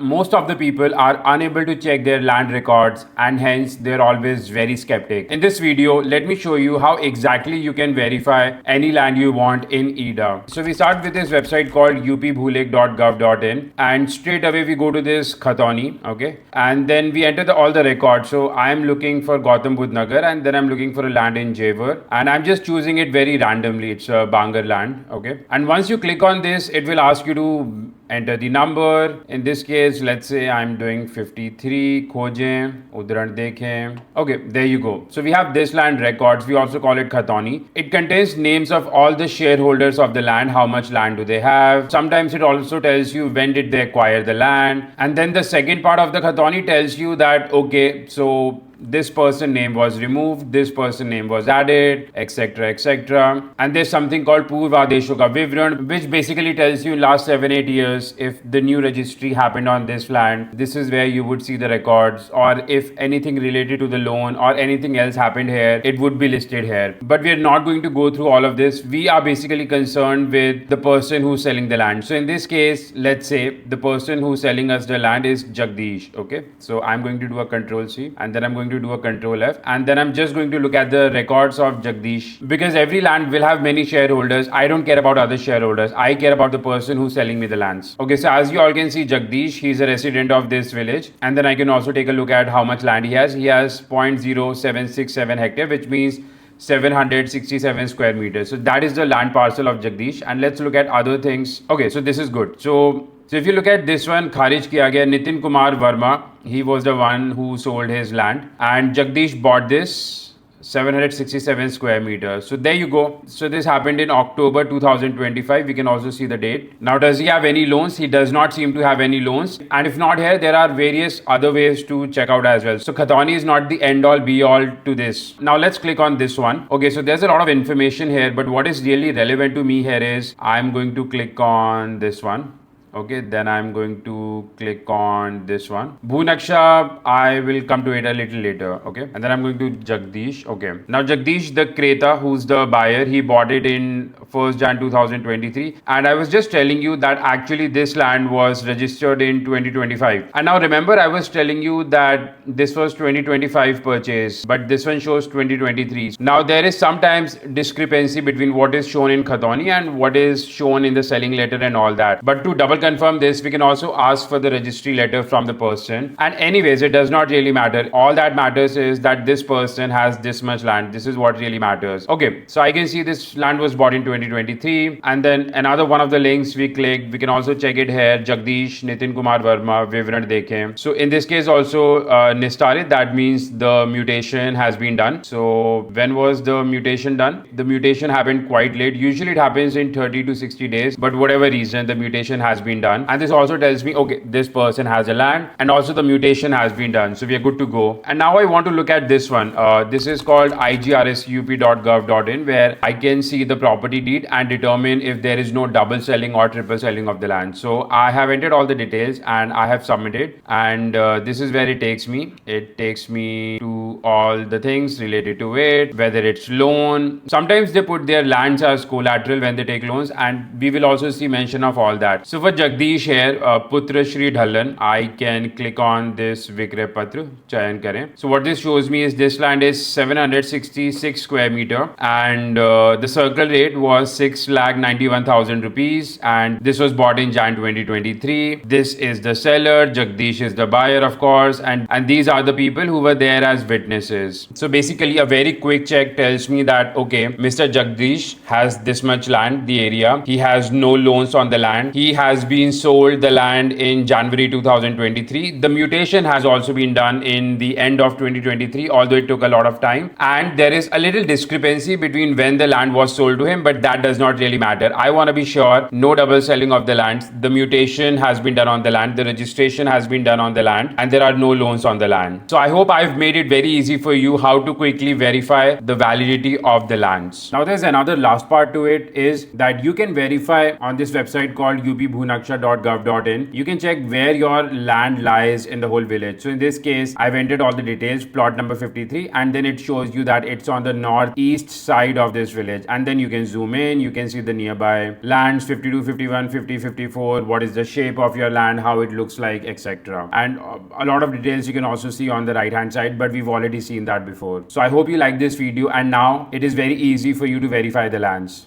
most of the people are unable to check their land records and hence they're always very skeptic. In this video, let me show you how exactly you can verify any land you want in EDA. So we start with this website called upbhulik.gov.in and straight away we go to this Khatoni, okay? And then we enter all the records. So I am looking for Gautam Budh Nagar and then I'm looking for a land in Jewar and I'm just choosing it very randomly. It's a Bangar land, okay? And once you click on this, it will ask you to enter the number. In this case, let's say I'm doing 53, खोजें, उदाहरण देखें. Okay, there you go. So we have this land records. We also call it Khatoni. It contains names of all the shareholders of the land, how much land do they have. Sometimes it also tells you when did they acquire the land. And then the second part of the Khatoni tells you that, okay, so this person name was removed, this person name was added, etc, etc. And there's something called Purvadesho Ka Vivran, which basically tells you in last 7-8 years if the new registry happened on this land, this is where you would see the records, or if anything related to the loan or anything else happened here, it would be listed here. But we are not going to go through all of this. We are basically concerned with the person who's selling the land. So in this case, let's say the person who's selling us the land is Jagdish, okay? So I'm going to do a Control C and then I'm going to do a Control F and then I'm just going to look at the records of Jagdish, because every land will have many shareholders. I don't care about other shareholders. I care about the person who's selling me the lands. Okay, so as you all can see, Jagdish, he's a resident of this village, and then I can also take a look at how much land he has. He has 0.0767 hectare, which means 767 square meters. So that is the land parcel of Jagdish. And let's look at other things. Okay, so this is good. So if you look at this one, Kharij kiya gaya, Nitin Kumar Verma, he was the one who sold his land, and Jagdish bought this 767 square meters. So there you go. So this happened in October 2025. We can also see the date. Now, does he have any loans? He does not seem to have any loans. And if not here, there are various other ways to check out as well. So Khatoni is not the end all be all to this. Now let's click on this one. Okay, so there's a lot of information here, but what is really relevant to me here is I'm going to click on this one. Okay, then I'm going to click on this one. Bhunaksha, I will come to it a little later. Okay, and then I'm going to Jagdish. Okay, now Jagdish, the Creta, who's the buyer, he bought it in 1st Jan 2023. And I was just telling you that actually this land was registered in 2025. And now remember, I was telling you that this was 2025 purchase, but this one shows 2023. Now there is sometimes discrepancy between what is shown in Khatoni and what is shown in the selling letter and all that. But to double confirm this, we can also ask for the registry letter from the person. And anyways, it does not really matter. All that matters is that this person has this much land. This is what really matters. Okay, so I can see this land was bought in 2023. And then another one of the links we clicked, we can also check it here. Jagdish, Nitin Kumar Verma, Vivran Dekhe. So in this case also Nistarit, that means the mutation has been done. So when was the mutation done? The mutation happened quite late. Usually it happens in 30 to 60 days. But whatever reason, the mutation has been done, and this also tells me, okay, this person has a land and also the mutation has been done, so we are good to go. And now I want to look at this one. This is called igrsup.gov.in, where I can see the property deed and determine if there is no double selling or triple selling of the land. So I have entered all the details and I have submitted, and this is where it takes me. It takes me to all the things related to it, whether it's loan. Sometimes they put their lands as collateral when they take loans, and we will also see mention of all that. So for Jagdish here, Putra Shri Dhallan, I can click on this Vikray Patra, chayan kare. So what this shows me is this land is 766 square meter, and the circle rate was 6,91,000 rupees, and this was bought in Jan 2023. This is the seller, Jagdish is the buyer, of course, and these are the people who were there as witnesses. So basically a very quick check tells me that, okay, Mr. Jagdish has this much land, the area. He has no loans on the land. He has been sold the land in January 2023. The mutation has also been done in the end of 2023, although it took a lot of time. And there is a little discrepancy between when the land was sold to him, but that does not really matter. I want to be sure no double selling of the lands. The mutation has been done on the land. The registration has been done on the land, and there are no loans on the land. So I hope I've made it very easy for you how to quickly verify the validity of the lands. Now there's another last part to it, is that you can verify on this website called upbhunaksha.gov.in. You can check check where your land lies in the whole village. So in this case, I've entered all the details, plot number 53, and then it shows you that it's on the northeast side of this village. And then you can zoom in, you can see the nearby lands 52, 51, 50, 54, what is the shape of your land, how it looks like, etc. And a lot of details you can also see on the right hand side, but we've already seen that before. So I hope you like this video, and now it is very easy for you to verify the lands.